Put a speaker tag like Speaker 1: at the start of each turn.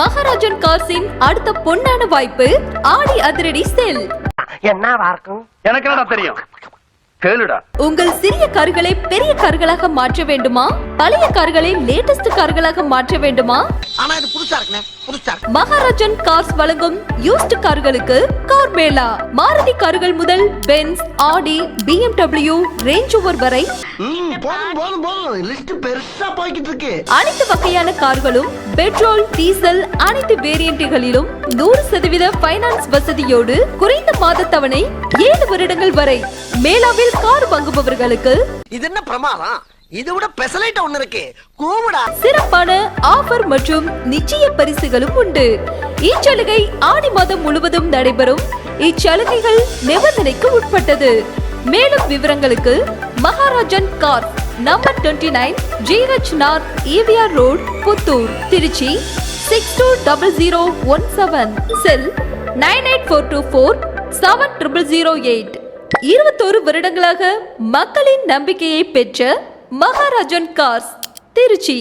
Speaker 1: மகாராஜன் கார்ஸின் அடுத்த பொன்னான வாய்ப்பு ஆடி அதிரடி சேல்.
Speaker 2: என்னவா இருக்கும்?
Speaker 3: எனக்கு என்னடா தெரியும், கேளுடா.
Speaker 1: உங்கள் சிறிய கார்களை பெரிய கார்களாக மாற்ற வேண்டுமா? பழைய கார்களை லேட்டஸ்ட் கார்களாக மாற்ற வேண்டுமா?
Speaker 2: ஆனா இது புதுசா இருக்குனே, புதுசா.
Speaker 1: மகாராஜன் கார்ஸ் வழங்கும் யூஸ்ட் கார்களுக்கு கார் மேளா. மாருதி கார்கள் முதல் பென்ஸ், ஆடி, BMW, ரேஞ்ச் ஓவர் வரை
Speaker 2: போதும் லிஸ்ட் பெருசா போய்கிட்டு இருக்கு.
Speaker 1: அனைத்து வகையான கார்களும் பெட்ரோல், டீசல் அனைத்து வேரியன்ட்களிலும் 100% ஃபைனான்ஸ் வசதியோடு குறைந்த மாத தவணை 7 வருடங்கள் வரை. மேலாவில் கார் வாங்குபவர்களுக்கு
Speaker 2: இது என்ன பிரமாதம்? இது விட பெசலைட் ஒன்னு இருக்கு, கூவுடா.
Speaker 1: சிறப்பான ஆஃபர் மற்றும் நிச்சய பரிசுகளும் உண்டு. இச்சலுகை ஆடி மாதம் முழுவதும் நடைபெறும். இச்சலுகைகள் நிபந்தனைக்கு உட்பட்டது. மேலும் விவரங்களுக்கு Maharajan car, number 29, GH north, EVR road, Puthur, Trichy 620017, cell 9842470008. 21 வருடங்களாக மக்களின் நம்பிக்கையை பெற்ற மகாராஜன் கார்ஸ், திருச்சி.